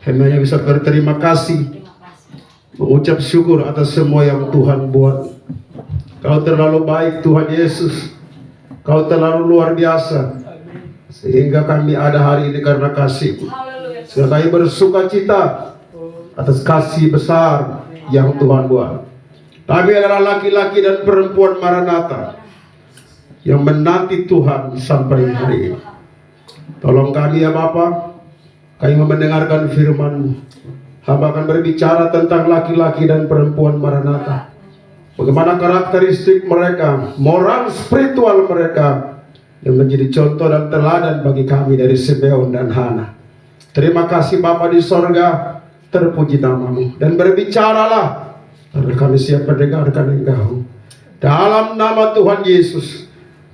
Hanya bisa berterima kasih, mengucap syukur atas semua yang Tuhan buat. Kau terlalu baik Tuhan Yesus. Kau terlalu luar biasa. Sehingga kami ada hari ini karena kasih. Sehingga kami bersuka cita atas kasih besar yang Tuhan buat. Kami adalah laki-laki dan perempuan Maranatha yang menanti Tuhan sampai hari ini. Tolong kami ya Bapa, kami mendengarkan firman-Mu. Hamba akan berbicara tentang laki-laki dan perempuan Maranatha. Bagaimana karakteristik mereka, moral spiritual mereka yang menjadi contoh dan teladan bagi kami dari Simeon dan Hana. Terima kasih Bapa di sorga, terpuji nama-Mu. Dan berbicaralah, karena kami siap mendengarkan Engkau. Dalam nama Tuhan Yesus,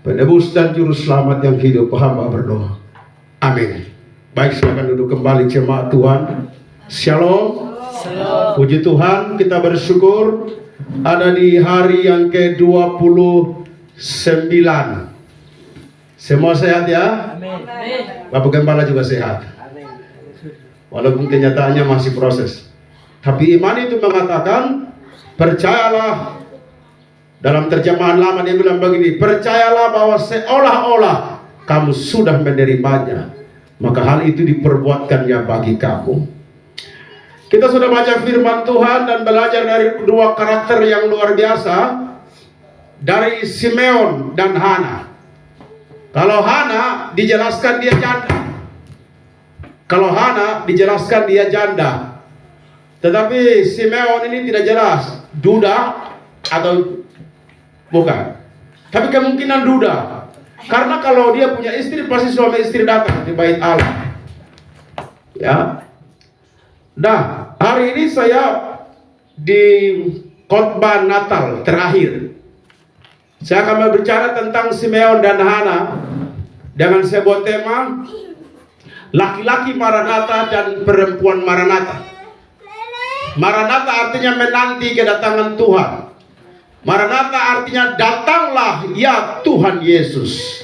penebus dan juru selamat yang hidup, hamba berdoa. Amin. Baik, silakan duduk kembali jemaat Tuhan. Shalom. Puji Tuhan, kita bersyukur ada di hari yang ke-29. Semua sehat ya? Amin. Bapak Gembala juga sehat. Walaupun kenyataannya masih proses. Tapi iman itu mengatakan, percayalah. Dalam terjemahan lama dia bilang begini, percayalah bahwa seolah-olah kamu sudah menerimanya, maka hal itu diperbuatkannya bagi kamu. Kita sudah baca firman Tuhan dan belajar dari dua karakter yang luar biasa, dari Simeon dan Hana. Kalau Hana dijelaskan dia janda. Tetapi Simeon ini tidak jelas duda atau bukan. Tapi kemungkinan duda. Karena kalau dia punya istri, pasti suami istri datang di bait Allah. Ya. Nah, hari ini saya di khotbah Natal terakhir, saya akan berbicara tentang Simeon dan Hana dengan sebuah tema laki-laki Maranatha dan perempuan Maranatha. Maranatha artinya menanti kedatangan Tuhan. Maranatha artinya datanglah ya Tuhan Yesus.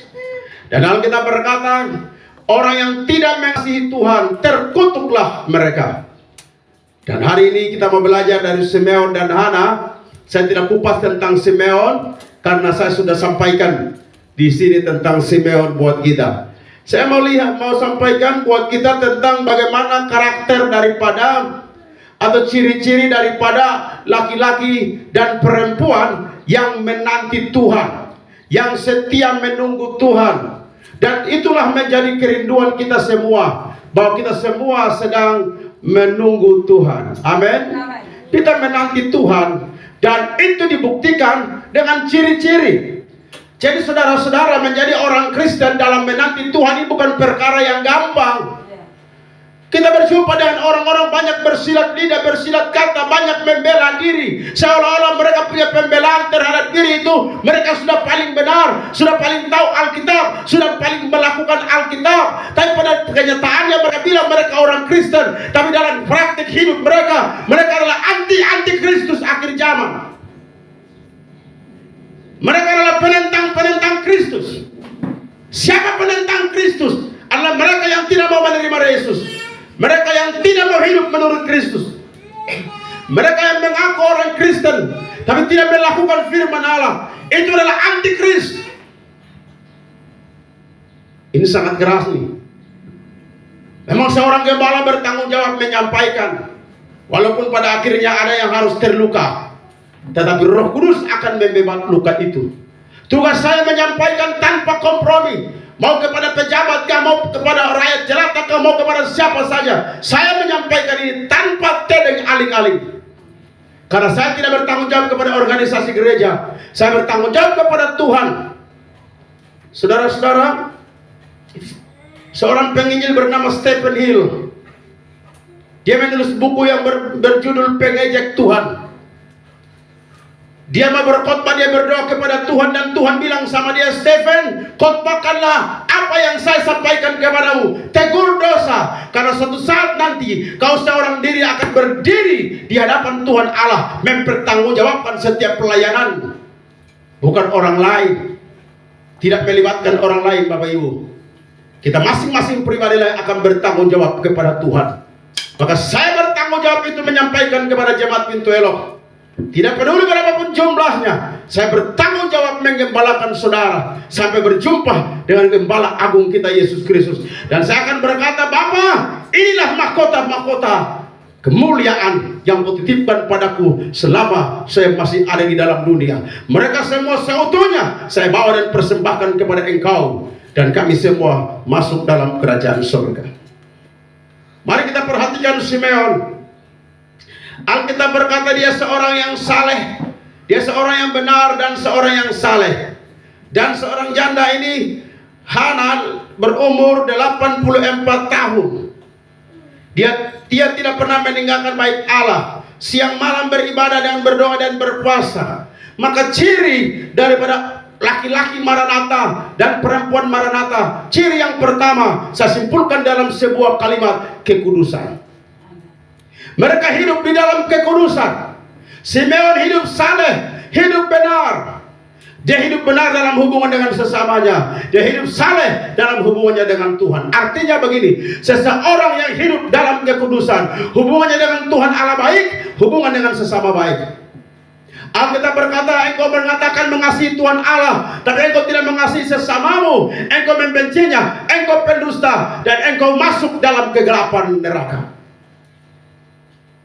Dan Alkitab berkata, orang yang tidak mengasihi Tuhan, terkutuklah mereka. Dan hari ini kita mau belajar dari Simeon dan Hana. Saya tidak kupas tentang Simeon karena saya sudah sampaikan di sini tentang Simeon buat kita. Saya mau sampaikan buat kita tentang bagaimana karakter daripada atau ciri-ciri daripada laki-laki dan perempuan yang menanti Tuhan, yang setia menunggu Tuhan. Dan itulah menjadi kerinduan kita semua, bahwa kita semua sedang menunggu Tuhan. Amin. Kita menanti Tuhan, dan itu dibuktikan dengan ciri-ciri. Jadi saudara-saudara, menjadi orang Kristen dalam menanti Tuhan ini bukan perkara yang gampang. Kita berjumpa dengan orang-orang banyak bersilat lidah, bersilat kata, banyak membela diri. Seolah-olah mereka punya pembelaan terhadap diri itu. Mereka sudah paling benar, sudah paling tahu Alkitab, sudah paling melakukan Alkitab. Tapi pada kenyataannya mereka bilang mereka orang Kristen. Tapi dalam praktik hidup mereka, mereka adalah anti Kristus akhir zaman. Mereka adalah penentang Kristus. Siapa penentang Kristus? Adalah mereka yang tidak mau menerima Yesus. Mereka yang tidak mau hidup menurut Kristus. Mereka yang mengaku orang Kristen tapi tidak melakukan firman Allah. Itu adalah antikris. Ini sangat keras nih. Memang seorang gembala bertanggung jawab menyampaikan, walaupun pada akhirnya ada yang harus terluka, tetapi Roh Kudus akan membebas luka itu. Tugas saya menyampaikan tanpa kompromi. Mau kepada pejabat, mau kepada rakyat jelata, mau kepada siapa saja. Saya menyampaikan ini tanpa tedeng aling-aling. Karena saya tidak bertanggung jawab kepada organisasi gereja. Saya bertanggung jawab kepada Tuhan. Saudara-saudara, seorang penginjil bernama Stephen Hill, dia menulis buku yang berjudul Pengejek Tuhan. Dia mau berkhotbah, dia berdoa kepada Tuhan, dan Tuhan bilang sama dia, Stephen, khotbahkanlah apa yang saya sampaikan kepadamu. Tegur dosa, karena suatu saat nanti kau seorang diri akan berdiri di hadapan Tuhan Allah, mempertanggungjawabkan setiap pelayananmu, bukan orang lain. Tidak melibatkan orang lain, Bapak Ibu. Kita masing-masing pribadi akan bertanggung jawab kepada Tuhan. Maka saya bertanggung jawab itu menyampaikan kepada jemaat Pintu Elok. Tidak peduli berapapun jumlahnya, saya bertanggung jawab menggembalakan saudara sampai berjumpa dengan Gembala Agung kita Yesus Kristus. Dan saya akan berkata, Bapa, inilah mahkota-mahkota kemuliaan yang Kau titipkan padaku selama saya masih ada di dalam dunia. Mereka semua seutuhnya saya bawa dan persembahkan kepada Engkau, dan kami semua masuk dalam kerajaan surga. Mari kita perhatikan Simeon. Alkitab berkata dia seorang yang saleh, dia seorang yang benar dan seorang yang saleh. Dan seorang janda ini, Hana, berumur 84 tahun. Dia tidak pernah meninggalkan bait Allah, siang malam beribadah dan berdoa dan berpuasa. Maka ciri daripada laki-laki Maranatha dan perempuan Maranatha, ciri yang pertama saya simpulkan dalam sebuah kalimat: kekudusan. Mereka hidup di dalam kekudusan. Simeon hidup saleh, hidup benar. Dia hidup benar dalam hubungan dengan sesamanya. Dia hidup saleh dalam hubungannya dengan Tuhan. Artinya begini, seseorang yang hidup dalam kekudusan, hubungannya dengan Tuhan Allah baik, hubungan dengan sesama baik. Alkitab berkata, engkau mengatakan mengasihi Tuhan Allah, tapi engkau tidak mengasihi sesamamu, engkau membencinya, engkau pendusta, dan engkau masuk dalam kegelapan neraka.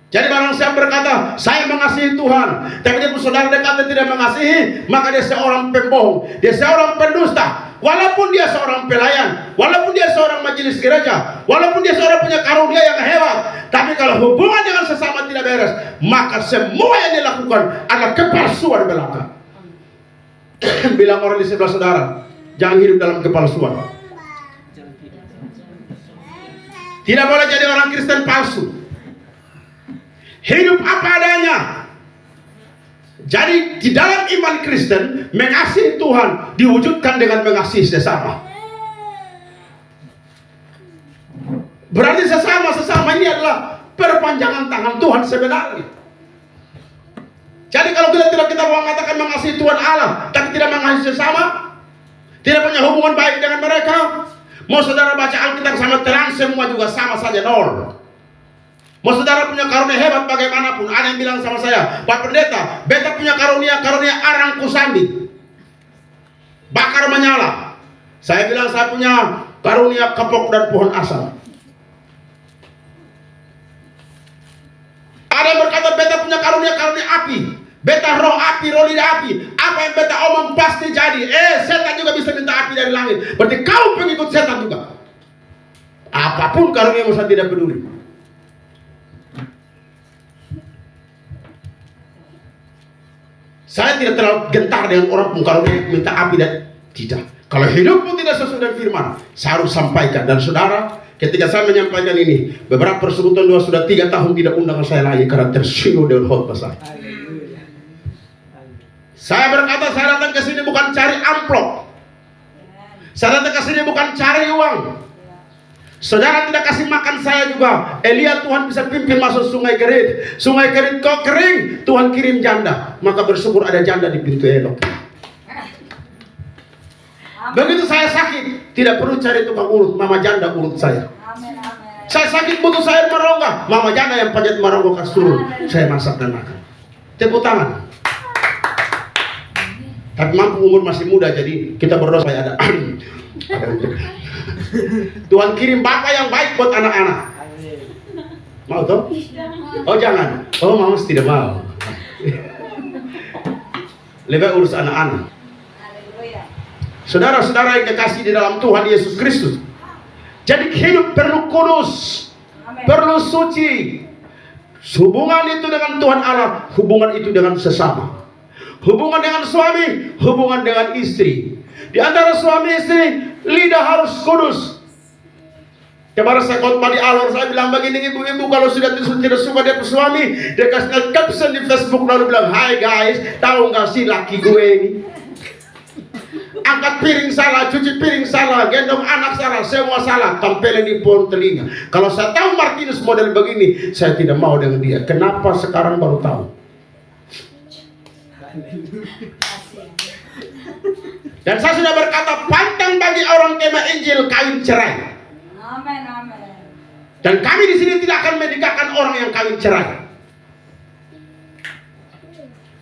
Jadi barang siapa berkata, saya mengasihi Tuhan, tapi dia saudara dekatnya tidak mengasihi, maka dia seorang pembohong, dia seorang pendusta. Walaupun dia seorang pelayan, walaupun dia seorang majelis gereja, walaupun dia seorang punya karunia yang hebat, tapi kalau hubungan dengan sesama tidak beres, maka semua yang dilakukan adalah kepalsuan belaka. Bilang orang di sebelah saudara, jangan hidup dalam kepalsuan. Tidak boleh jadi orang Kristen palsu. Hidup apa adanya. Jadi di dalam iman Kristen, mengasihi Tuhan diwujudkan dengan mengasihi sesama. Berarti sesama ini adalah perpanjangan tangan Tuhan sebenarnya. Jadi kalau kita mengatakan mengasihi Tuhan Allah, tapi tidak mengasihi sesama, tidak punya hubungan baik dengan mereka, mau saudara baca Alkitab sama terang, semua juga sama saja, nol. Mau saudara punya karunia hebat bagaimanapun, ada yang bilang sama saya, Pak Pendeta, beta punya karunia arang kusandi, bakar menyala. Saya bilang saya punya karunia kepok dan pohon asam. Ada yang berkata beta punya karunia api, beta roh api, roh lidah api. Apa yang beta omong pasti jadi. Setan juga bisa minta api dari langit. Berarti kau pengikut setan juga. Apapun karunia saya tidak peduli. Saya tidak terlalu gentar dengan orang pun kalau dia minta api dan tidak. Kalau hidupmu tidak sesuai dengan firman, saya harus sampaikan. Dan saudara, ketika saya menyampaikan ini, beberapa persekutuan doa sudah 3 tahun tidak undang saya lagi karena tersinggung dengan khotbah saya. Saya berkata, saya datang ke sini bukan cari amplop. Saya datang ke sini bukan cari uang. Saudara tidak kasih makan saya juga. Elia Tuhan bisa pimpin masuk sungai Kerit. Sungai Kerit kok kering, Tuhan kirim janda. Maka bersyukur ada janda di Pintu Elok. Begitu saya sakit, tidak perlu cari tukang urut, mama janda urut saya. Saya sakit butuh sayur marongga, mama janda yang panjat marongga kasur, saya masak dan makan. Tepuk tangan. Tapi mampu, umur masih muda, jadi kita berdoa supaya ada Tuhan kirim bapak yang baik buat anak-anak. Mau toh? Oh jangan. Oh mama tidak mau. Lebih urus anak-anak. Saudara-saudara yang kekasih di dalam Tuhan Yesus Kristus. Jadi hidup perlu kudus, perlu suci. Hubungan itu dengan Tuhan Allah, hubungan itu dengan sesama. Hubungan dengan suami, hubungan dengan istri. Di antara suami istri, lidah harus kudus. Kemarin saya khotbah di Alor, saya bilang begini, ibu-ibu kalau sudah tidak suka dia suami, dia kasih caption di Facebook lalu bilang, "Hai guys, tahu nggak sih laki gue ini? Angkat piring salah, cuci piring salah, gendong anak salah, semua salah, tempelin di pohon telinga." Kalau saya tahu Martinus model begini, saya tidak mau dengan dia. Kenapa sekarang baru tahu? Dan saya sudah berkata, pantang bagi orang terima Injil kawin cerai. Amin, amin. Dan kami di sini tidak akan menikahkan orang yang kawin cerai.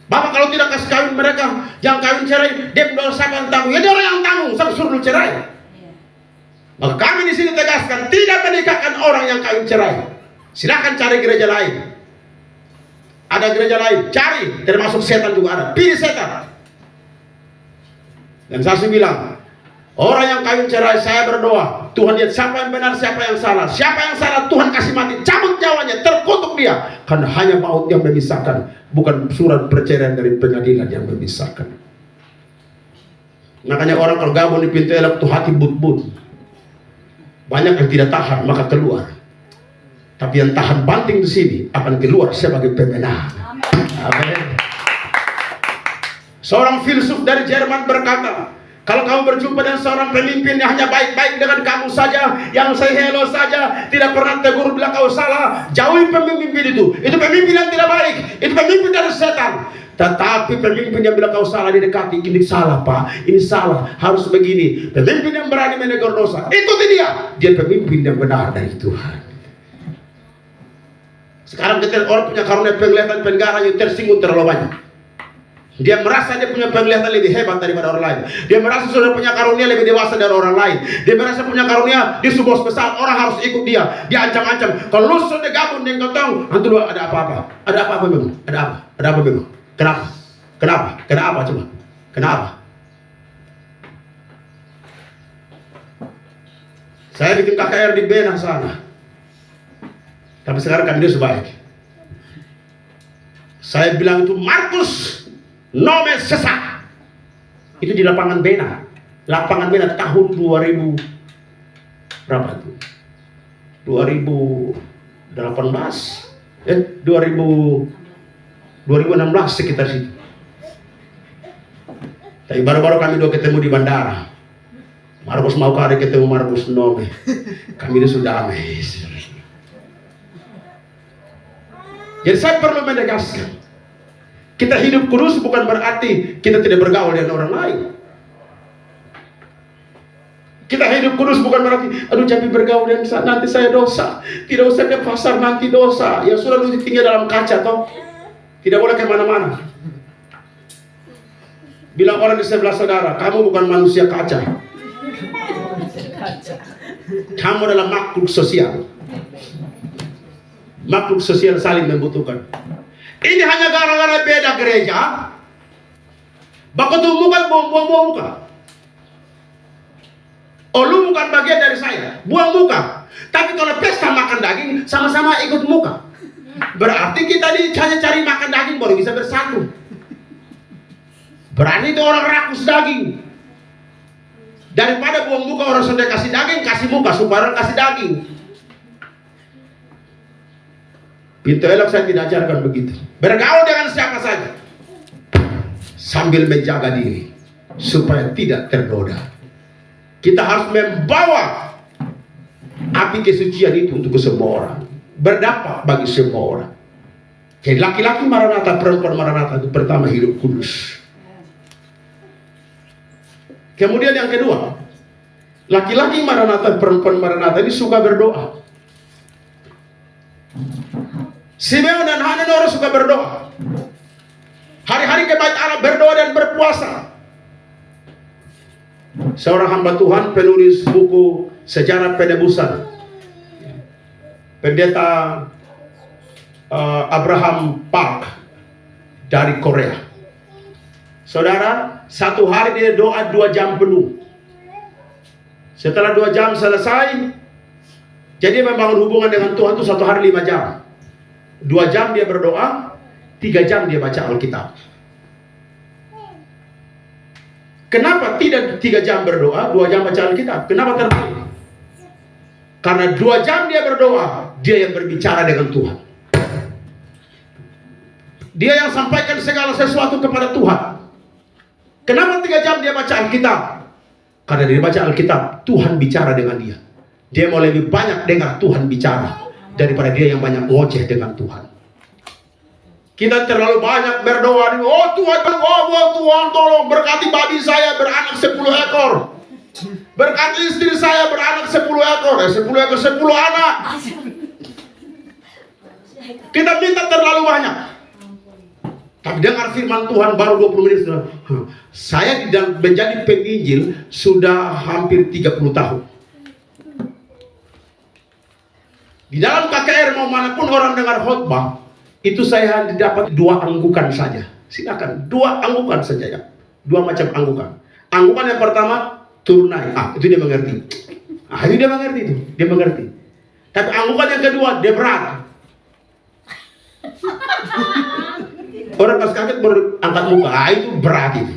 Bapak kalau tidak kasih kawin mereka yang kawin cerai, dia siapa yang tanggung? Ya dia orang yang tanggung, saya suruh lu cerai. Maka kami di sini tegaskan tidak menikahkan orang yang kawin cerai. Silakan cari gereja lain. Ada gereja lain, cari, termasuk setan juga ada. Pilih setan. Dan saya bilang, orang yang kawin cerai, saya berdoa, Tuhan lihat siapa yang benar, siapa yang salah. Siapa yang salah, Tuhan kasih mati, cabut nyawanya, terkutuk dia. Karena hanya maut yang memisahkan, bukan surat perceraian dari pengadilan yang memisahkan. Makanya orang kalau gabung di pintu elok tuh hati but-but. Banyak yang tidak tahan, maka keluar. Tapi yang tahan banting di sini akan keluar sebagai pemenang. Amin. Seorang filsuf dari Jerman berkata, kalau kamu berjumpa dengan seorang pemimpin yang hanya baik-baik dengan kamu saja, yang say hello saja, tidak pernah tegur bila kau salah, jauhi pemimpin itu. Itu pemimpin yang tidak baik. Itu pemimpin dari setan. Tetapi pemimpin yang bila kau salah didekati, ini salah pak, ini salah, harus begini. Pemimpin yang berani menegur dosa, ikuti dia. Dia pemimpin yang benar dari Tuhan. Sekarang kita orang punya karunia penglihatan penggara yang tersinggung terlalu banyak. Dia merasa dia punya penglihatan lebih hebat daripada orang lain. Dia merasa sudah punya karunia lebih dewasa dari orang lain. Dia merasa punya karunia di sebuah besar, orang harus ikut dia. Dia ancam-ancam. Kalau lu sudah gabung dengan kau, nanti lu ada apa-apa. Ada apa-apa memang? Ada apa? Ada apa memang? Kenapa? Kenapa? Kenapa coba? Kenapa? Saya bikin KKR di Bena sana. Tapi sekarang kami dia sebaik. Saya bilang itu Markus Nome sesak. Itu di lapangan Bena. Lapangan Bena tahun 2000 berapa itu? 2018 2016 sekitar situ. Tapi baru-baru kami dua ketemu di bandara. Markus mau kali ketemu Markus Nome. Kami itu sudah damai. Jadi saya perlu menegaskan, kita hidup kudus bukan berarti kita tidak bergaul dengan orang lain. Kita hidup kudus bukan berarti, aduh tapi bergaul dengan nanti saya dosa. Tidak usah ke pasar nanti dosa. Ya sudah lu tinggal dalam kaca toh. Tidak boleh kemana-mana. Bilang orang di sebelah saudara, kamu bukan manusia kaca. Kamu adalah makhluk sosial. Makhluk sosial saling membutuhkan. Ini hanya gara-gara beda gereja. Baku muka buang-buang muka. Oh lu bukan bagian dari saya, buang muka. Tapi kalau pesta makan daging, sama-sama ikut muka. Berarti kita hanya cari makan daging baru bisa bersatu. Berarti itu orang rakus daging. Daripada buang muka orang sudah kasih daging, kasih muka supaya orang kasih daging. Pintu elok saya tidak ajarkan begitu. Bergaul dengan siapa saja sambil menjaga diri supaya tidak tergoda. Kita harus membawa api kesucian itu untuk semua orang, berdampak bagi semua orang. Jadi laki-laki Maranatha, perempuan Maranatha itu pertama hidup kudus. Kemudian yang kedua, laki-laki Maranatha, perempuan Maranatha ini suka berdoa. Simeon dan Hana orang suka berdoa. Hari-hari ke bait Allah berdoa dan berpuasa. Seorang hamba Tuhan penulis buku Sejarah Penebusan, pendeta Abraham Park dari Korea. Saudara, satu hari dia doa 2 jam penuh. Setelah 2 jam selesai, jadi membangun hubungan dengan Tuhan itu 1 hari 5 jam. 2 jam dia berdoa, 3 jam dia baca Alkitab. Kenapa tidak 3 jam berdoa, 2 jam baca Alkitab? Kenapa terbalik? Karena 2 jam dia berdoa, dia yang berbicara dengan Tuhan. Dia yang sampaikan segala sesuatu kepada Tuhan. Kenapa 3 jam dia baca Alkitab? Karena dia baca Alkitab, Tuhan bicara dengan dia. Dia mau lebih banyak dengar Tuhan bicara daripada dia yang banyak ngoceh dengan Tuhan. Kita terlalu banyak berdoa, oh Tuhan, oh Tuhan tolong berkati babi saya beranak 10 ekor. Berkati istri saya beranak 10 ekor, 10 ekor 10 anak. Kita minta terlalu banyak. Tapi dengar firman Tuhan baru 20 menit sudah. Saya menjadi penginjil sudah hampir 30 tahun. Di dalam KKR mau manapun orang dengar khotbah, itu saya hanya dapat 2 anggukan saja. Silakan, 2 anggukan saja ya. 2 macam anggukan. Anggukan yang pertama turun naik. Itu dia mengerti. Itu dia mengerti itu. Dia mengerti. Tapi anggukan yang kedua dia berat. Orang pas kaget berangkat muka. Itu berat itu.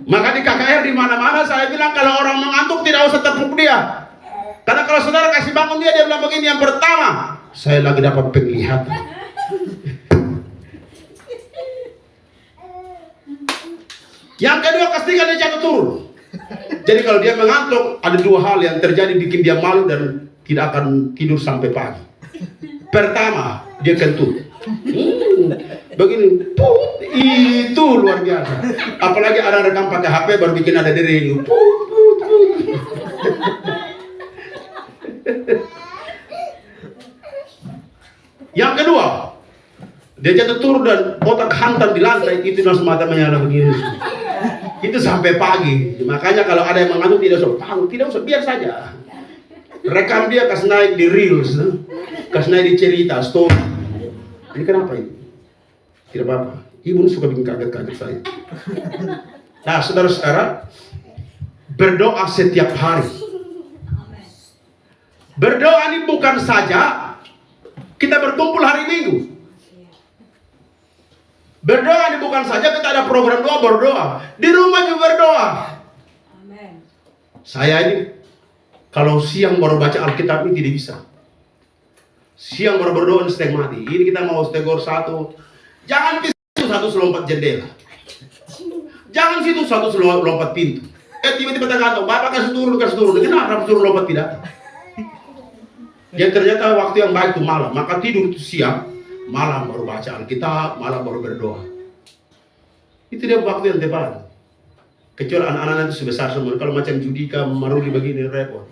Maka di KKR di mana-mana saya bilang kalau orang mengantuk tidak usah tepuk dia. Karena kalau saudara kasih bangun dia bilang begini, yang pertama, saya lagi dapat penglihatan. Yang kedua, pastikan dia jatuh turun. Jadi kalau dia mengantuk, ada 2 hal yang terjadi bikin dia malu dan tidak akan tidur sampai pagi. Pertama, dia kentut. Begini, itu luar biasa. Apalagi ada rekam pakai HP baru bikin ada diri. Yang kedua, dia jatuh turun dan otak hantam di lantai, itu langsung mata menyala begini. Itu sampai pagi. Makanya kalau ada yang mengantuk tidak usah, biar saja. Rekam dia, kasih naik di reels, kasih naik di cerita, story. Ini kenapa ini? Tidak apa-apa. Ibu suka bikin kaget-kaget saya. Nah, saudara-saudara, berdoa setiap hari. Berdoa ini bukan saja kita berkumpul hari Minggu. Berdoa ini bukan saja kita ada program doa berdoa. Di rumah juga berdoa. Amen. Saya ini kalau siang baru baca Alkitab ini tidak bisa. Siang baru berdoa setengah mati. Ini kita mau tegur satu. Jangan situ satu lompat jendela. Jangan situ satu lompat pintu. Tiba-tiba tergantung. Bapak kasih turun. Kenapa suruh lompat tidak? Yang ternyata waktu yang baik itu malam. Maka tidur itu siang, malam baru baca Alkitab, malam baru berdoa. Itu dia waktu yang tepat. Kecuali anak-anak itu sebesar semua. Kalau macam Judika, Maruli begini repot.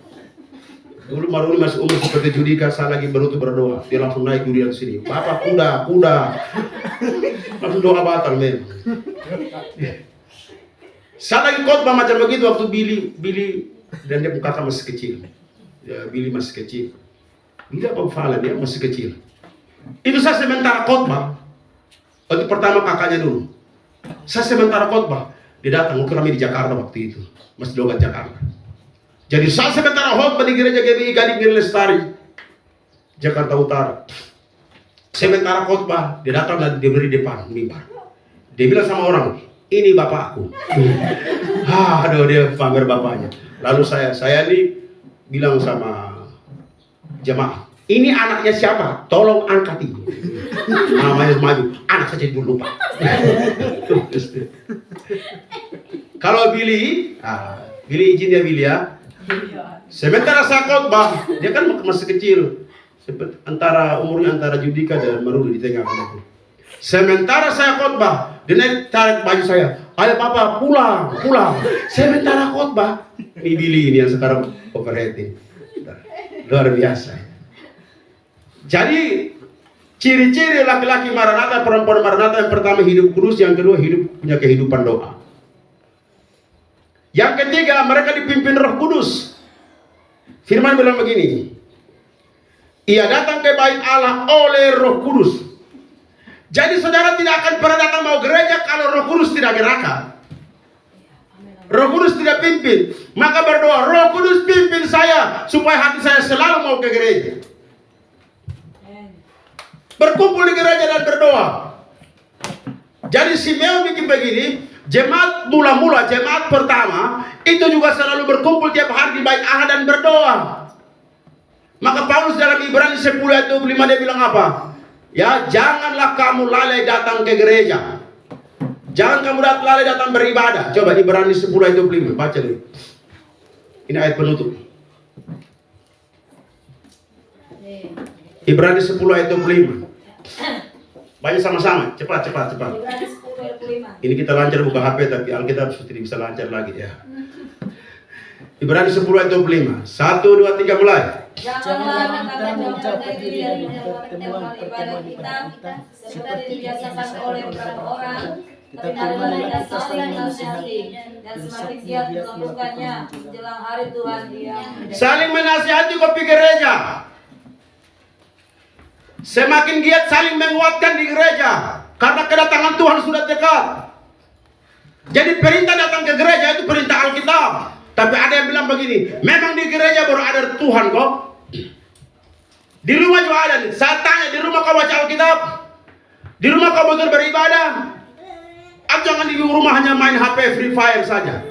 Dulu Maruli masih umur seperti Judika, saya lagi berdoa. Dia langsung naik durian ke sini. Bapak kuda. Langsung doa batal memang. Saya lagi khotbah macam begitu waktu Billy dan dia kakak masih kecil. Ya, Billy masih kecil. Dia pemfala, dia masih kecil. Itu saya sementara khotbah. Waktu pertama kakaknya dulu. Saya sementara khotbah. Dia datang ke kami di Jakarta waktu itu. Masih Logat Jakarta. Jadi saya sementara khotbah di gereja GBI Gading Lestari, Jakarta Utara. Sementara khotbah, dia datang dan dia beri depan mimbar. Dia bilang sama orang, ini bapakku. Aduh, dia pamer bapaknya. Lalu saya ini bilang sama jemaah, ini anaknya siapa? Tolong angkat ini. Namanya maju, anak saja dulu lupa. Kalau Billy izin dia Billy ya. Sementara saya khotbah, dia kan masih kecil. Umurnya antara Judika dan Maruli di tengah. Sementara saya khotbah, dia naik tarik baju saya. Ayo papa pulang. Sementara khotbah, ini Billy ini yang sekarang overheating. Luar biasa. Jadi ciri-ciri laki-laki Maranatha, perempuan Maranatha, yang pertama hidup kudus, yang kedua punya kehidupan doa. Yang ketiga, mereka dipimpin Roh Kudus. Firman bilang begini, ia datang ke bait Allah oleh Roh Kudus. Jadi saudara tidak akan pernah datang mau gereja kalau Roh Kudus tidak gerakkan. Roh Kudus tidak pimpin. Maka berdoa, Roh Kudus pimpin saya supaya hati saya selalu mau ke gereja. Berkumpul di gereja dan berdoa. Jadi Simeon bikin begini, jemaat mula-mula, jemaat pertama itu juga selalu berkumpul tiap hari di bait Allah dan berdoa. Maka Paulus dalam Ibrani 10 ayat 25 dia bilang apa? Ya, janganlah kamu lalai datang ke gereja. Jangan kamu lalai datang beribadah. Coba Ibrani 10 ayat 25, baca dulu. Ini ayat penutup. Ibrani 10 ayat 25. Baca sama-sama, cepat. Ini kita lancar buka HP tapi Alkitab sudah tidak bisa lancar lagi ya. Ibrani 10 ayat 25. 1, 2, 3 mulai. Janganlah kita menjauhkan diri dari pertemuan kita seperti dibiasakan oleh beberapa orang, tapi marilah kita saling menasihati dan semakin giat melakukannya menjelang hari Tuhan yang saling menasihati kopi gereja. Semakin giat saling menguatkan di gereja karena kedatangan Tuhan sudah dekat. Jadi perintah datang ke gereja itu perintah Alkitab. Tapi ada yang bilang begini, memang di gereja baru ada Tuhan kok. Di rumah juga ada nih. Saya tanya, di rumah kau baca Alkitab? Di rumah kau betul beribadah? Atau jangan di rumah hanya main HP Free Fire saja?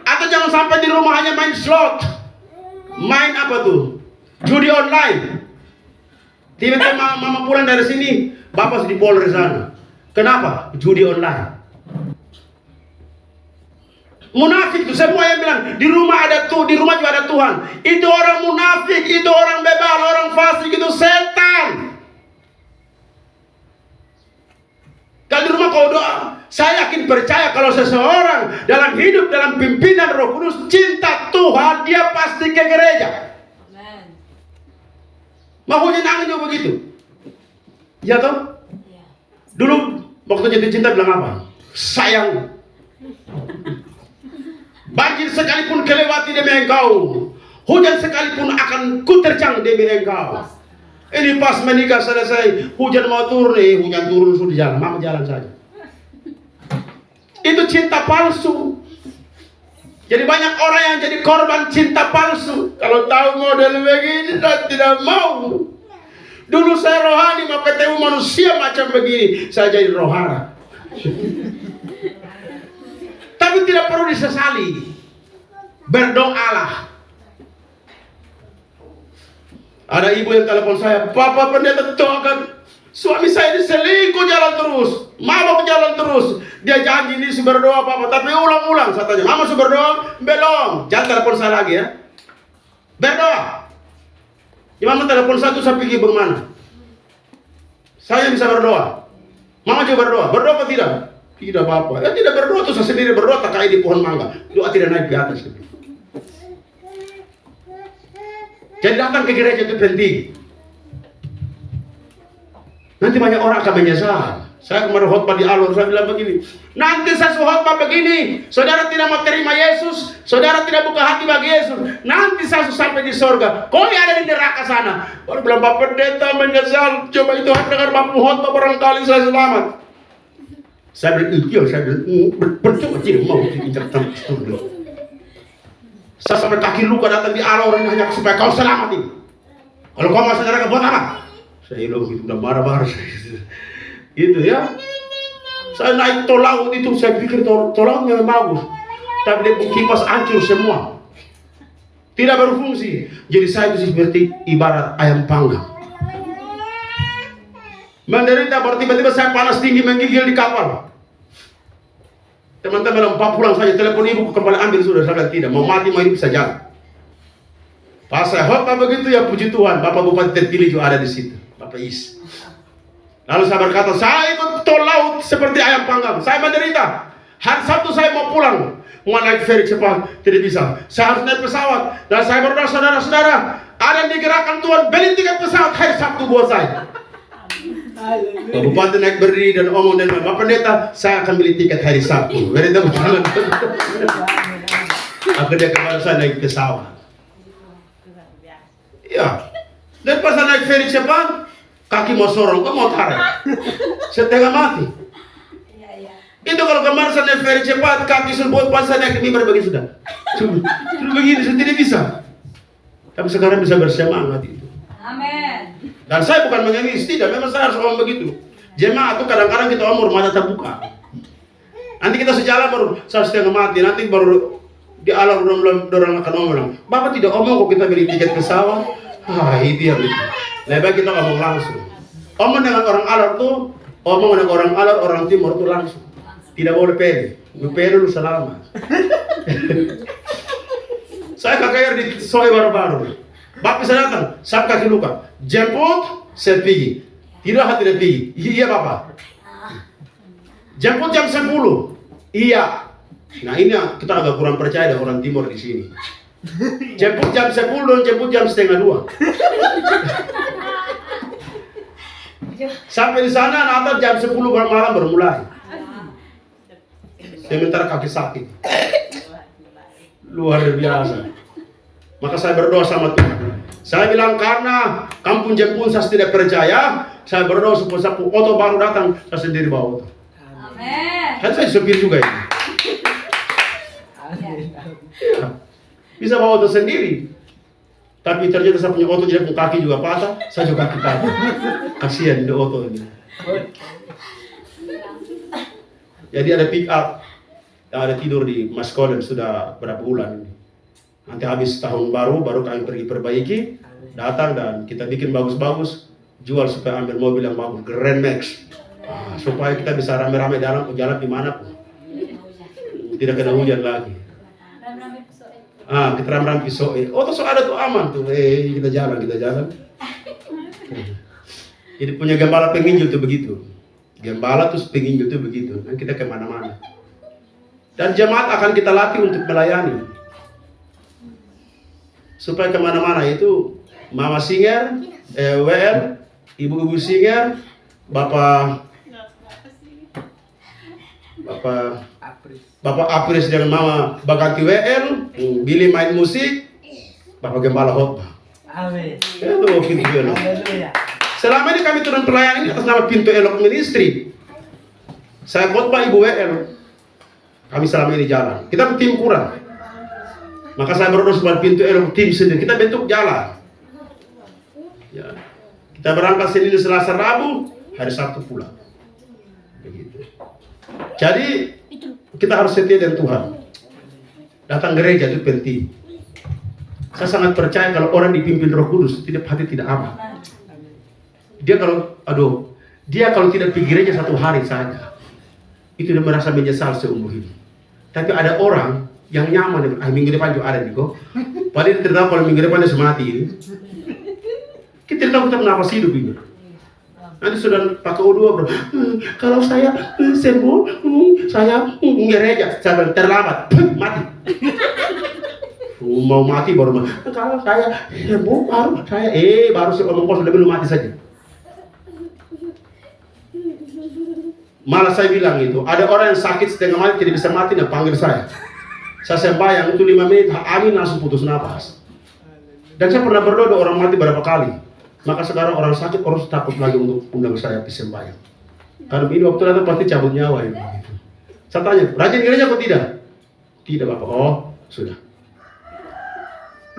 Atau jangan sampai di rumah hanya main slot? Main apa tuh? Judi online. Tiba-tiba mama pulang dari sini, bapak di Polres sana. Kenapa? Judi online. Munafik itu semua yang bilang di rumah ada tuh, di rumah juga ada Tuhan. Itu orang munafik, itu orang bebal, orang fasik, itu setan. Kalau di rumah kau doa, saya yakin percaya kalau seseorang dalam hidup dalam pimpinan Roh Kudus cinta Tuhan, dia pasti ke gereja. Amen. Maunya nangis juga begitu. Ya toh? Ya. Dulu waktu jatuh cinta bilang apa? Sayang. Banjir sekalipun kelewati demi engkau, hujan sekalipun akan kuterjang demi engkau. Ini pas menikah selesai, hujan mau turun nih, hujan turun sudah jalan, mama jalan saja. Itu cinta palsu. Jadi banyak orang yang jadi korban cinta palsu. Kalau tahu model begini, tidak mau. Dulu saya rohani mau ketemu manusia macam begini, saya jadi rohara. Tapi tidak perlu disesali. Berdoalah. Ada ibu yang telepon saya, Bapak pendeta doakan suami saya ini selingkuh jalan terus, mama jalan terus. Dia janji ini berdoa Bapak, tapi ulang-ulang. Saya tanya, Mama berdoa? Belum. Jangan telepon saya lagi ya. Berdoa. Ya, Mama telepon saya, saya pikir bagaimana? Saya bisa berdoa. Mama juga berdoa. Berdoa apa tidak? Tidak apa-apa. Ya tidak berdoa, terus saya sendiri berdoa tak kayak di pohon mangga. Doa tidak naik di atas. Jadi datang ke gereja itu penting. Nanti banyak orang akan menyesal. Saya kemarin khotbah di Alor, saya bilang begini. Nanti saya khotbah begini, saudara tidak mau terima Yesus, saudara tidak buka hati bagi Yesus. Nanti saya sampai di sorga, kau yang ada di neraka sana. Baru bilang, Bapak pendeta menyesal. Coba itu dengar Bapak khotbah barangkali saya selamat. Saya bilang, iya, saya bilang, percuma tidak mau diinjak tangan. Saya sampai kaki luka datang di Alor ini hanya supaya kau selamat ini. Kalau kau masuk neraka buat apa? Saya bilang begitu, udah marah-marah. Gitu ya. Saya naik tol laut itu, saya pikir tol lautnya bagus. Tapi dia kipas hancur semua. Tidak berfungsi. Jadi saya itu seperti ibarat ayam panggang. Menderita baru tiba-tiba saya panas tinggi menggigil di kapal. Teman-teman bilang, Pak pulang saja, telepon ibu kembali ambil sudah. Saya bilang tidak, mau mati mau hidup bisa jalan. Pas saya khotbah begitu ya puji Tuhan, Bapak Bupati terpilih juga ada di situ, Bapak Is. Lalu saya berkata, saya ikut tol laut seperti ayam panggang. Saya menderita. Hari Sabtu saya mau pulang, mau naik feri cepat, tidak bisa. Saya harus naik pesawat. Dan saya berdoa, saudara-saudara, ada yang digerakkan Tuhan, beli tiket pesawat hari Sabtu buat saya. Pak Bupati naik berdiri dan omong dan Bapak Pendeta, saya akan beli tiket hari Sabtu. Pendeta berjalan. Akhirnya kemarin saya naik pesawat. Ya. Dan pas saya naik feri cepat, kaki mau sorong, kok mau tarik. Setengah mati. Itu kalau kemarin saya naik feri cepat, kaki sudah pas saya naik mimbar begini sudah. Sudah begini, saya tidak bisa. Tapi sekarang bisa bersemangat itu. Amin. Dan saya bukan mengemis, tidak, memang saya harus ngomong begitu. Jemaat itu kadang-kadang kita umur mata terbuka. Nanti kita sejalan baru saya setengah mati, nanti baru di alam orang akan ngomong, Bapak tidak omong kok kita beli tiket pesawat. Itu ya. Lebih baik kita ngomong langsung. Omong dengan orang Arab tuh, omong dengan orang Arab, orang Timur tuh langsung. Tidak boleh pede. Lu pede lu selamat. Saya kakak di sore baru-baru. Bapak saya datang, saya kaki luka. Jemput, saya pergi. Tidak pergi. Iya Bapak. Jemput jam 10. Iya. Nah ini kita agak kurang percaya dengan orang Timur di sini. Jemput jam 10 dan jemput jam setengah 2. Sampai di sana Natal jam 10 malam baru mulai. Sementara kaki sakit. Luar biasa. Maka saya berdoa sama Tuhan. Saya bilang karena kampung Jepun saya tidak percaya, saya berdoa supaya oto baru datang, saya sendiri bawa oto. Amin. Kan saya supir juga ini. Ya. Bisa bawa oto sendiri. Tapi ternyata saya punya oto jadi kaki juga patah, saya juga kaki patah. Kasihan di oto ini. Jadi ada pick up yang ada tidur di Maskoden sudah berapa bulan ini. Nanti habis tahun baru kami pergi perbaiki, datang dan kita bikin bagus-bagus, jual supaya ambil mobil yang bagus, Grand Max. Supaya kita bisa rame-rame dalam jalan dimanapun. Tidak kena hujan lagi. Kita ram-ram pisau. Oh, tuh ada tuh aman tuh. Kita jalan. Jadi punya gembala penginjil tuh begitu. Gembala terus penginjil tuh begitu. Dan kita kemana-mana. Dan jemaat akan kita latih untuk melayani. Supaya kemana-mana itu Mama Singer, WL, Ibu-ibu Singer, Bapak Apris dengan Mama Baganti WL, Billy main musik, Bapak Gembala khotbah. Amin. Itu pintu elok. Selama ini kami turun pelayanan atas nama Pintu Elok Ministry. Saya khotbah Ibu WL. Kami selama ini jalan. Kita tim kurang. Maka saya berdoa supaya Pintu Elok tim sendiri. Kita bentuk jalan. Ya. Kita berangkat Senin, Selasa, Rabu, hari Sabtu pulang. Begitu. Jadi kita harus setia dengan Tuhan. Datang gereja itu penting. Saya sangat percaya kalau orang dipimpin Roh Kudus, hati tidak aman. Dia kalau tidak pergi gereja satu hari saja, itu dia merasa menyesal seumur hidup. Tapi ada orang yang nyaman, minggu depan juga ada nih kok. Padahal kita tahu kalau minggu depan dia mati ini. Kita tahu kita kenapa hidup ini. Nanti sudah pakai O2 bro. Kalau saya sembuh, saya gereja, saya terlambat, mati. Mau mati baru mati. Kalau saya sembuh baru saya baru ngomong kos lebih mati saja. Malah saya bilang itu, ada orang yang sakit setengah mati tidak bisa mati dan panggil saya. Saya sembahyang itu 5 menit, amin langsung putus nafas. Dan saya pernah berdoa orang mati berapa kali. Maka sekarang orang sakit orang takut lagi untuk undang saya di sembahyang. Kalau ini waktu datang pasti cabut nyawa itu. Saya tanya, rajin gereja atau tidak? Tidak Bapak. Oh, sudah.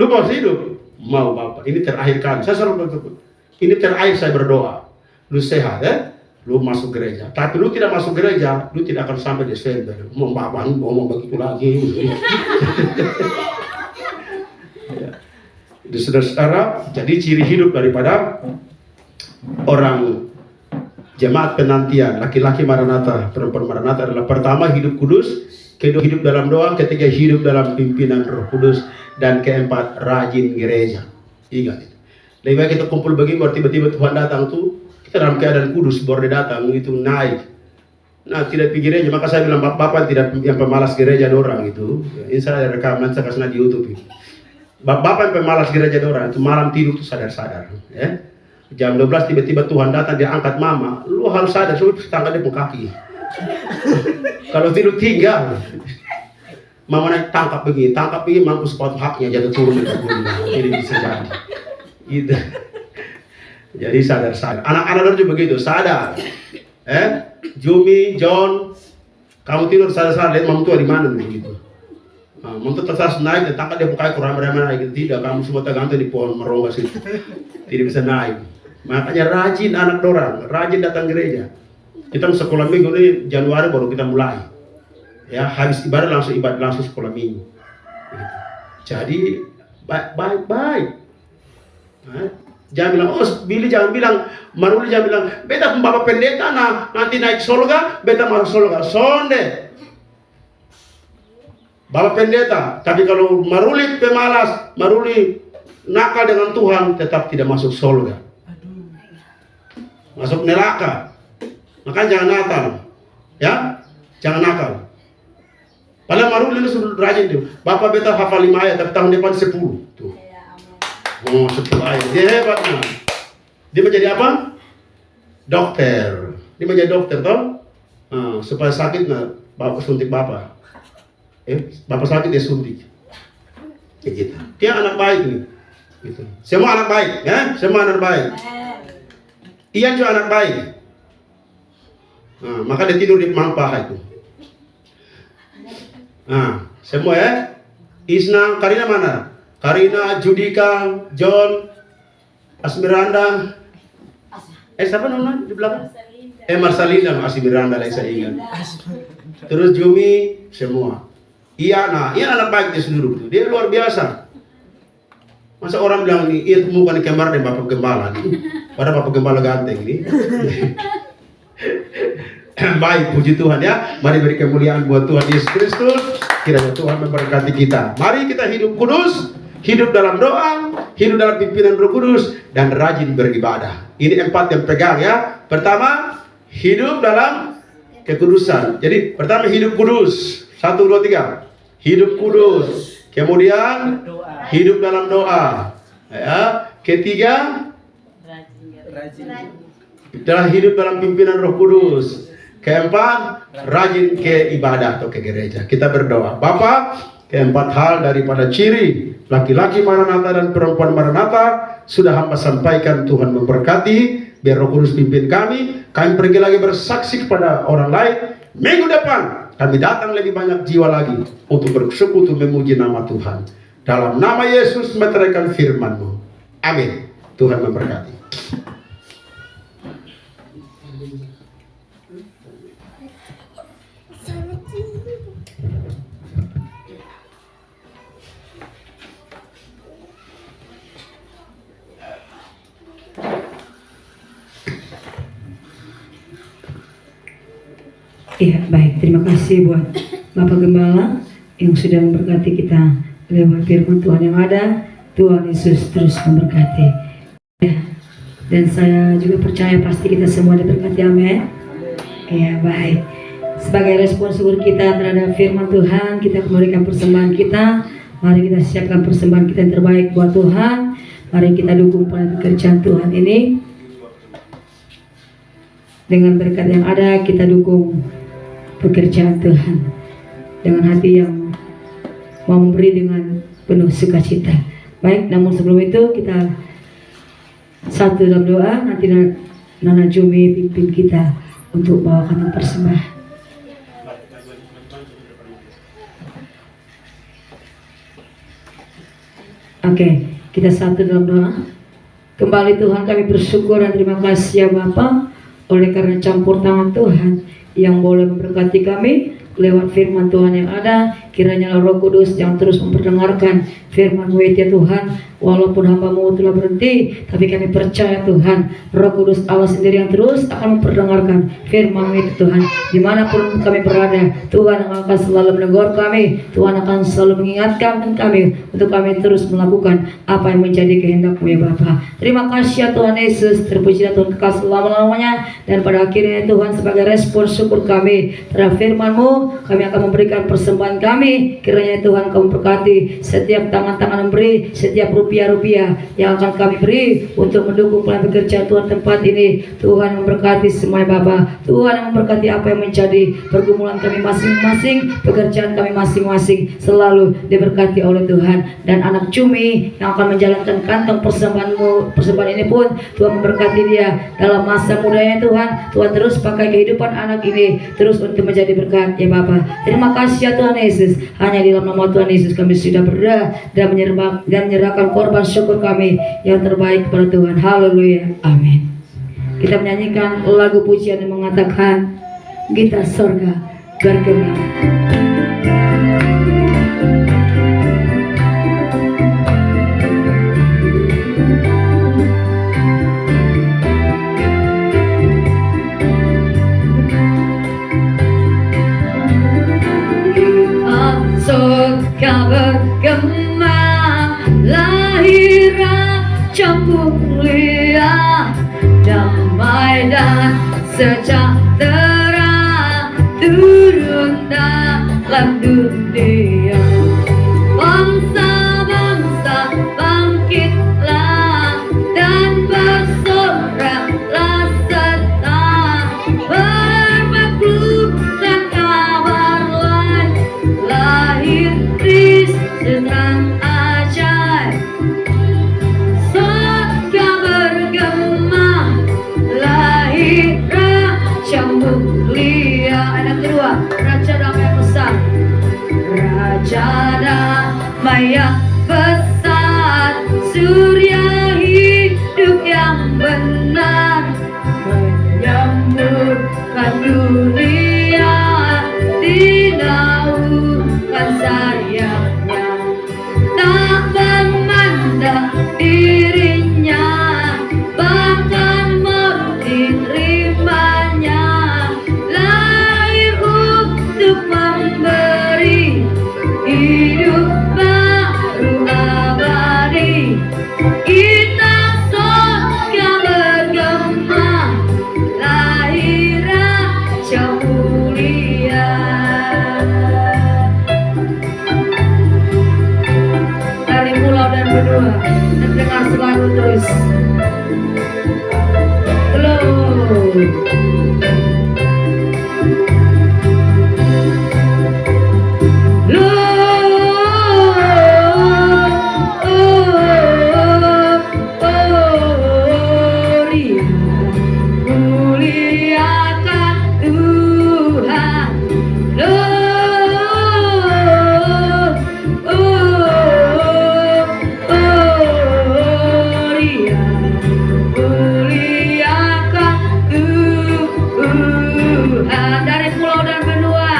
Lu mau hidup? Mau Bapak. Ini terakhir kali. Saya selalu berdoa. Ini terakhir saya berdoa. Lu sehat ya? Lu masuk gereja. Tapi lu tidak masuk gereja, lu tidak akan sampai Desember. Mau Bapak ngomong begitu lagi. Itu saudara-saudara, jadi ciri hidup daripada orang jemaat penantian, laki-laki Maranatha, perempuan Maranatha adalah pertama hidup kudus, kedua hidup dalam doa, ketiga hidup dalam pimpinan Roh Kudus, dan keempat rajin gereja. Ingat itu. Lebih baik kita kumpul begini, baru tiba-tiba Tuhan datang tuh, kita dalam keadaan kudus, baru dia datang itu naik. Nah tidak pergi gereja, maka saya bilang Bapak tidak yang pemalas gereja orang itu. Ini saya rekaman, saya kasih di YouTube ini. Bapak yang pemalas gereja orang itu malam tidur tuh sadar-sadar, ya. Jam 12 tiba-tiba Tuhan datang dia angkat mama, lu harus sadar, sebab tangga dia pun kaki. Kalau tidur tinggal, mama naik tangkap begini, mampus sepatu haknya jatuh turun itu ini bisa jadi. Gitu. Jadi sadar-sadar. Anak-anak juga begitu, sadar. Jumi, John, kamu tidur sadar-sadar, lihat mama tua di mana begitu. Untuk terus naik dan tangkap dia bukai kurang ramai naik tidak, kamu semua tergantung di pohon merongga situ, tidak bisa naik. Makanya rajin anak orang, rajin datang gereja. Kita sekolah minggu ini Januari baru kita mulai, ya habis ibadah langsung sekolah minggu. Jadi baik. Jangan bilang, Billy jangan bilang, Maruli jangan bilang, beta bapak pendeta nanti naik surga, beta masuk surga, sonde. Bapak pendeta, tapi kalau Maruli pemalas, Maruli nakal dengan Tuhan, tetap tidak masuk surga. Masuk neraka. Maka jangan nakal. Ya? Jangan nakal. Padahal Maruli itu sudah rajin tuh. Bapak beta hafal 5 ayat, tapi tahun depan 10. Tuh. Oh, 10 ayat. Dia hebat nah. Dia menjadi apa? Dokter. Dia menjadi dokter toh. Supaya sakit nah, bapak suntik bapak. Bapak sakit dia suntik. Kayak gitu. Dia anak baik nih. Gitu. Semua anak baik, ya? Semua anak baik. Ian juga anak baik. Maka dia tidur di mampah itu. Semua ya. Isna, Karina mana? Karina, Judika, John, Asmiranda. Siapa namanya di belakang? Marsalinda, Asmiranda, saya ingat. Terus Jumi, semua. Ian anak baik dia seluruh itu. Dia luar biasa. Masa orang bilang ini, itu bukan kembar dan bapak gembala nih. Padahal bapak gembala ganteng ini. Baik, puji Tuhan ya. Mari beri kemuliaan buat Tuhan Yesus Kristus. Kiranya Tuhan memberkati kita. Mari kita hidup kudus, hidup dalam doa, hidup dalam pimpinan Roh Kudus, dan rajin beribadah. Ini 4 yang pegang ya. Pertama, hidup dalam kekudusan. Jadi pertama hidup kudus. 1, 2, 3. Hidup kudus. Kemudian hidup dalam doa. Ya. Ketiga, adalah hidup dalam pimpinan Roh Kudus. Keempat, rajin ke ibadah atau ke gereja. Kita berdoa. Bapa, keempat hal daripada ciri laki-laki Maranatha dan perempuan Maranatha sudah hamba sampaikan. Tuhan memberkati. Biar Roh Kudus pimpin kami. Kami pergi lagi bersaksi kepada orang lain. Minggu depan kami datang lebih banyak jiwa lagi untuk bersyukur, untuk memuji nama Tuhan. Dalam nama Yesus meteraikan firman-Mu. Amin. Tuhan memberkati. Iya, baik. Terima kasih buat Bapak Gembala yang sudah memberkati kita lewat firman Tuhan yang ada. Tuhan Yesus terus memberkati. Ya. Dan saya juga percaya pasti kita semua diberkati, amin. Iya, baik. Sebagai respon syukur kita terhadap firman Tuhan, kita kembalikan persembahan kita. Mari kita siapkan persembahan kita yang terbaik buat Tuhan. Mari kita dukung pekerjaan Tuhan ini. Dengan berkat yang ada, kita dukung pekerjaan Tuhan dengan hati yang mau memberi dengan penuh sukacita. Baik, namun sebelum itu kita satu dalam doa. Nanti Nana Jumi pimpin kita untuk bawakan persembahan. Oke, kita satu dalam doa. Kembali Tuhan, kami bersyukur dan terima kasih ya Bapa, oleh karena campur tangan Tuhan yang boleh memberkati kami lewat firman Tuhan yang ada. Kiranya Roh Kudus yang terus memperdengarkan firman-Mu ya Tuhan. Walaupun hamba-Mu telah berhenti, tapi kami percaya Tuhan, Roh Kudus Allah sendiri yang terus akan memperdengarkan firman-Mu itu Tuhan. Dimanapun kami berada, Tuhan akan selalu menegur kami. Tuhan akan selalu mengingatkan kami untuk kami terus melakukan apa yang menjadi kehendak-Mu ya Bapa. Terima kasih ya Tuhan Yesus. Terpujilah Tuhan kekal selama-lamanya. Dan pada akhirnya Tuhan, sebagai respon syukur kami terhadap firman-Mu, kami akan memberikan persembahan kami. Kiranya Tuhan Kau memberkati setiap tangan-tangan memberi, setiap rupiah-rupiah yang akan kami beri untuk mendukung pelayanan pekerjaan Tuhan tempat ini. Tuhan memberkati semuanya Bapa. Tuhan yang memberkati apa yang menjadi pergumulan kami masing-masing, pekerjaan kami masing-masing selalu diberkati oleh Tuhan. Dan anak Cumi yang akan menjalankan kantong persembahan ini pun Tuhan memberkati dia dalam masa mudanya Tuhan. Tuhan terus pakai kehidupan anak ini terus untuk menjadi berkat ya Bapa. Terima kasih ya Tuhan Yesus. Hanya di dalam nama Tuhan Yesus kami sudah berdoa dan menyerahkan korban syukur kami yang terbaik kepada Tuhan. Haleluya. Amin. Kita menyanyikan lagu pujian yang mengatakan gitar sorga bergema. Surga bergema, lahirlah campur mulia, damai dan sejahtera turun dalam dunia. Bangsa-bangsa bangkitlah dan bersoraklah serta bermaklumkan kabar lahir Kristus terang ajaib. Surga bergema lahir Raja mulia. Anak kedua, Raja damai besar. Raja damai yang besar, surya hidup yang benar, menyembuhkan dunia, dinaungan sayapnya, tak memandang dirinya, bahkan menerimanya, lahir untuk memberi hidup baru abadi. Kita surga bergema lahir Raja mulia. Dari pulau dan benua terdengar selalu terus. Muliakan Tuhan. Muliakan Tuhan. Dari pulau dan benua,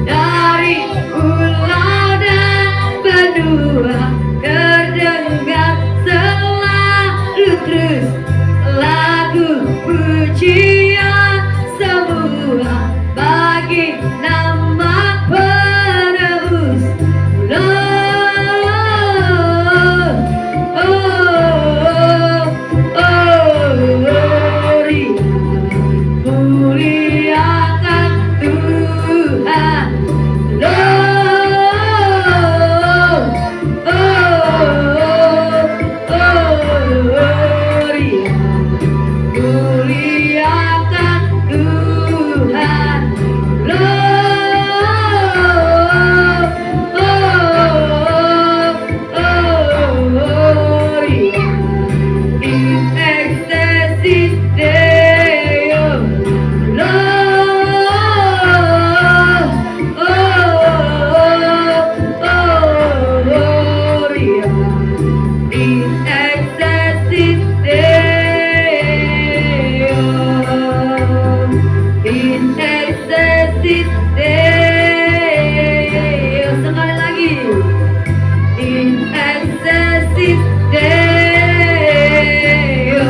dari pulau dan benua terdengar selalu terus lagu pujian semua bagi nama penebus. Muliakan Tuhan. Muliakan Tuhan. In excelsis Deo. In excelsis Deo. In excelsis Deo. Sekali lagi. In excelsis Deo.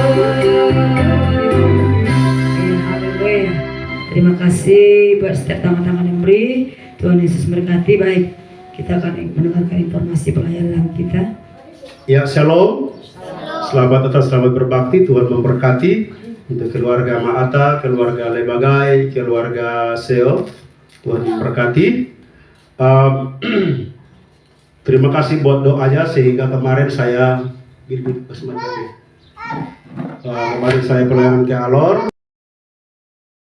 Haleluya. Terima kasih buat setiap tangan-tangan yang beri. Tuhan Yesus memberkati. Baik, kita akan mendengarkan informasi pelayanan kita. Ya, shalom. Selamat datang, selamat berbakti. Tuhan memberkati untuk keluarga Maata, keluarga Lebagai, keluarga Seo. Tuhan memberkati. Terima kasih buat doanya sehingga kemarin saya kemarin saya pelayanan ke Alor.